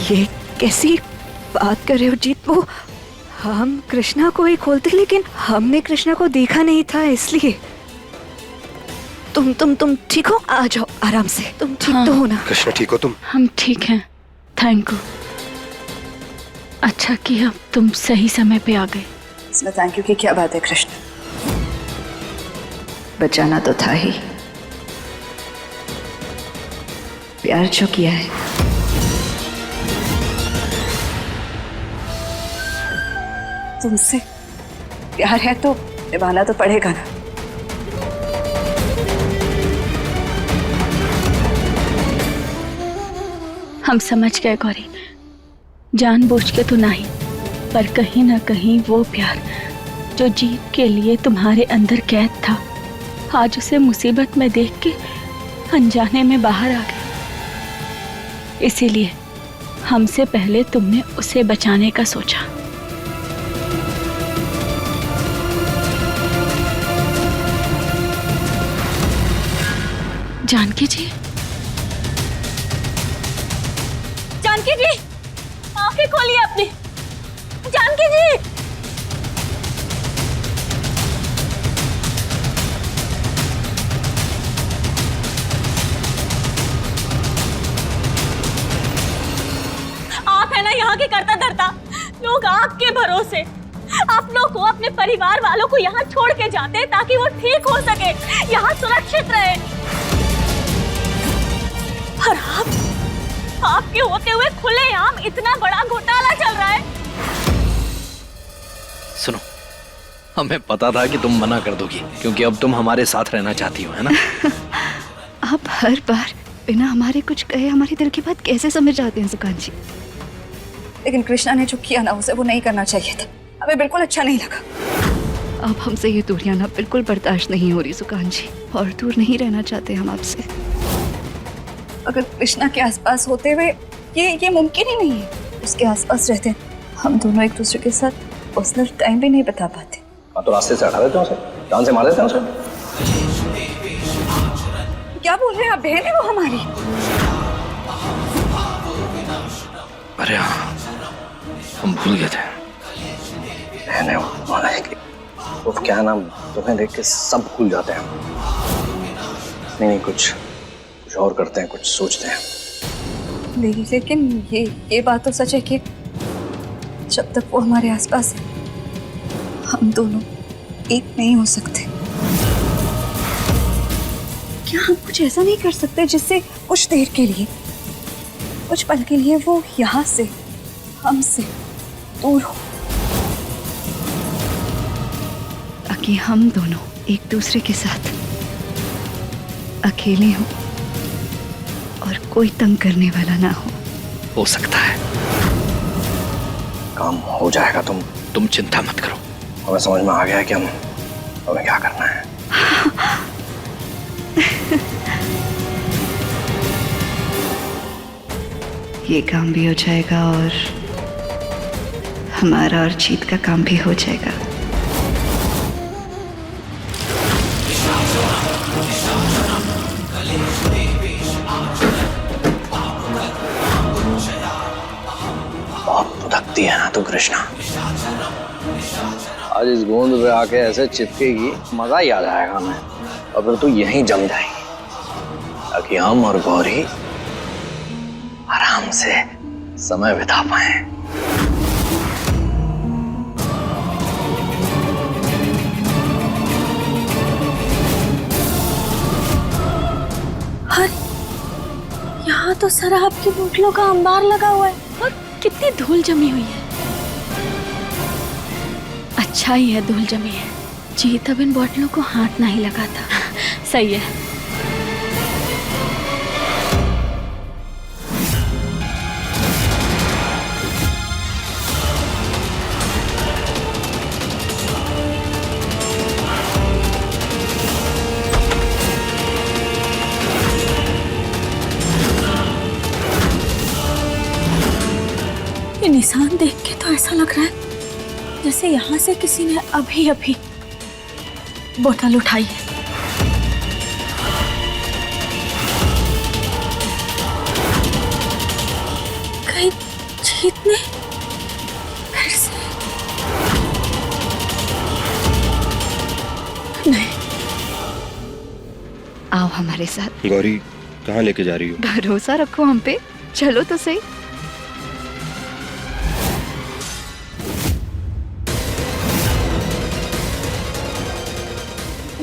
[SPEAKER 5] ये कैसी बात कर रहे हो जीत? वो हम कृष्णा को ही खोलते, लेकिन हमने कृष्णा को देखा नहीं था इसलिए। तुम ठीक हो? आ जाओ आराम से। तुम ठीक तो हो ना?
[SPEAKER 6] कृष्णा ठीक हो तुम?
[SPEAKER 3] हम ठीक हैं, थैंक यू। अच्छा किया तुम सही समय पे आ गए।
[SPEAKER 2] इसमें थैंक यू की क्या बात है कृष्ण, बचाना तो था ही। प्यार जो किया है तुमसे, प्यार है तो निभाना तो पड़ेगा ना।
[SPEAKER 3] हम समझ गए गौरी, जानबूझ के तो नहीं, पर कहीं ना कहीं वो प्यार जो जीत के लिए तुम्हारे अंदर कैद था, आज उसे मुसीबत में देख के अनजाने में बाहर आ गया। इसीलिए हमसे पहले तुमने उसे बचाने का सोचा। जानकी जी, जानकी जी, आंखें खोलिए अपनी। जानकी जी, आप है ना यहाँ के करता धरता लोग, आपके भरोसे अपनों को, अपने परिवार वालों को यहाँ छोड़ के जाते हैं ताकि वो ठीक हो सके, यहाँ सुरक्षित रहे। और आपके होते हुए खुलेआम इतना बड़ा घोटाला चल रहा है।
[SPEAKER 8] सुनो, हमें पता था कि तुम मना कर दोगी, क्योंकि अब तुम हमारे साथ रहना चाहती हो, है ना?
[SPEAKER 5] आप हर बार बिना हमारे कुछ कहे हमारे दिल की बात कैसे समझ जाते हैं सुकांत जी?
[SPEAKER 2] लेकिन कृष्णा ने जो किया ना, उसे वो नहीं करना चाहिए था। हमें बिल्कुल अच्छा नहीं लगा।
[SPEAKER 5] अब हमसे ये दूरियां ना बिल्कुल बर्दाश्त नहीं हो रही सुकांत जी, और दूर नहीं रहना चाहते हम आपसे।
[SPEAKER 2] अगर कृष्णा के आसपास होते हुए ये मुमकिन ही नहीं है। उसके आसपास रहते हम दोनों एक दूसरे के साथ पर्सनल टाइम भी नहीं बिता पाते।
[SPEAKER 9] हाँ तो रास्ते से हटा देते हैं उसे, जान से मार देते हैं उसे।
[SPEAKER 2] क्या बोल रहे हैं आप? बहन है वो हमारी।
[SPEAKER 8] अरे हाँ, हम भूल गए थे।
[SPEAKER 9] बहन है वो क्या नाम, तुम्हें देख के सब भूल जाते हैं। नहीं कुछ और करते हैं, कुछ सोचते हैं।
[SPEAKER 2] लेकिन ये बात तो सच है कि जब तक वो हमारे आसपास है, हम दोनों एक नहीं हो सकते। क्या हम कुछ ऐसा नहीं कर सकते जिससे कुछ देर के लिए, कुछ पल के लिए वो यहाँ से, हमसे दूर हो,
[SPEAKER 5] ताकि हम दोनों एक दूसरे के साथ अकेले हों और कोई तंग करने वाला ना हो।
[SPEAKER 8] सकता है।
[SPEAKER 9] काम हो जाएगा।
[SPEAKER 8] तुम चिंता मत करो।
[SPEAKER 9] हमें समझ में आ गया है कि हमें क्या करना है।
[SPEAKER 5] ये काम भी हो जाएगा और हमारा और जीत का काम भी हो जाएगा।
[SPEAKER 9] बहुत भुदकती है ना तू कृष्णा। आज इस गोंद पे आके ऐसे चिपकेगी, मजा ही आ जाएगा हमें। और फिर तू यहीं जम जाएगी ताकि हम और गौरी आराम से समय बिता पाए।
[SPEAKER 3] अरे यहाँ तो शराब की बोतलों का अंबार लगा हुआ है और कितनी धूल जमी हुई है। अच्छा ही है धूल जमी है, जीत अब इन बोतलों को हाथ नहीं लगाता। सही है। ये निशान देख के तो ऐसा लग रहा है जैसे यहाँ से किसी ने अभी अभी बोतल उठाई है। कहीं जीत ने फिर से नहीं।
[SPEAKER 5] आओ हमारे साथ।
[SPEAKER 6] गौरी कहाँ लेके जा रही हो?
[SPEAKER 5] भरोसा रखो हम पे, चलो तो सही।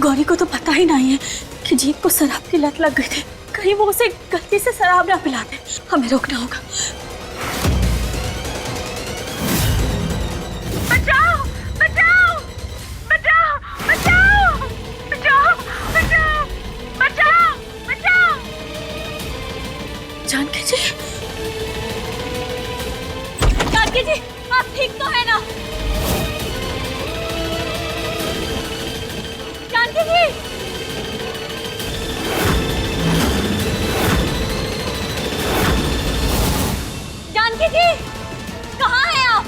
[SPEAKER 3] गौरी को तो पता ही नहीं है कि जीत को शराब की लत लग गई थी। कहीं वो उसे गलती से शराब ना पिला दे। हमें रोकना होगा। बचाओ बचाओ बचाओ बचाओ बचाओ बचाओ बचाओ बचाओ। जानकी जी, जानकी जी आप ठीक तो है ना? जानकी जी, जानकी जी कहाँ हैं आप?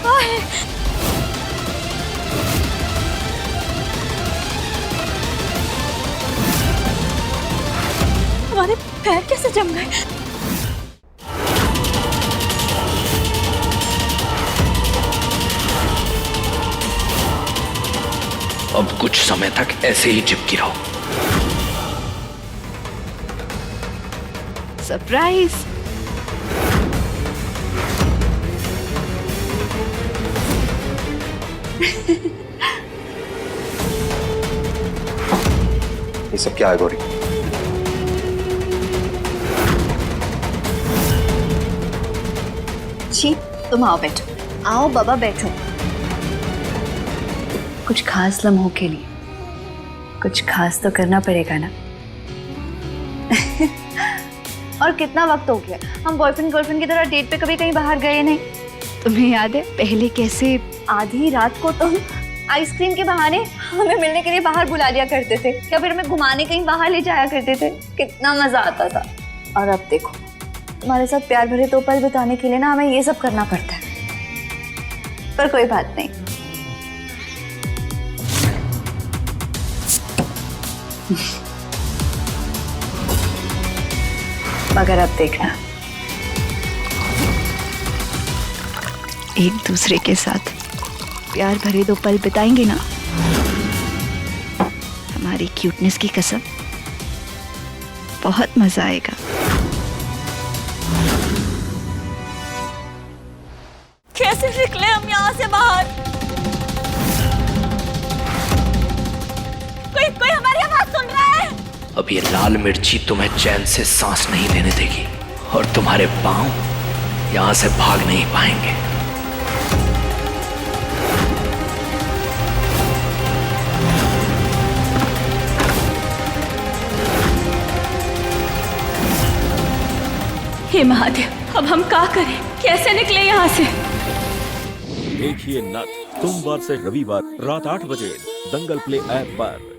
[SPEAKER 3] कहाँ है? हमारे पैर कैसे जम गए?
[SPEAKER 8] अब कुछ समय तक ऐसे ही चिपकी रहो।
[SPEAKER 5] सरप्राइज।
[SPEAKER 6] ये सब क्या है गौरी?
[SPEAKER 2] जी तुम आओ बैठो। आओ बाबा बैठो। कुछ खास लम्हों के लिए कुछ खास तो करना पड़ेगा ना। और कितना वक्त हो गया, हम बॉयफ्रेंड गर्लफ्रेंड की तरह डेट पे कभी कहीं बाहर गए नहीं।
[SPEAKER 5] तुम्हें याद है पहले कैसे
[SPEAKER 2] आधी रात को तुम आइसक्रीम के बहाने हमें मिलने के लिए बाहर बुला लिया करते थे या फिर हमें घुमाने कहीं बाहर ले जाया करते थे। कितना मजा आता था। और अब देखो तुम्हारे साथ प्यार भरे 2 पल बिताने के लिए ना हमें ये सब करना पड़ता है। पर कोई बात नहीं। मगर अब देखना
[SPEAKER 5] एक दूसरे के साथ प्यार भरे 2 पल बिताएंगे ना, हमारी क्यूटनेस की कसम बहुत मजा आएगा।
[SPEAKER 3] कैसे निकले हम यहाँ से बाहर? कोई हमारी आवाज सुन रहा है?
[SPEAKER 8] अब ये लाल मिर्ची तुम्हें चैन से सांस नहीं लेने देगी और तुम्हारे पांव यहाँ से भाग नहीं पाएंगे।
[SPEAKER 3] हे महादेव, अब हम क्या करें? कैसे निकले यहाँ से?
[SPEAKER 1] देखिए नथ सोमवार से रविवार रात 8 बजे दंगल प्ले ऐप पर।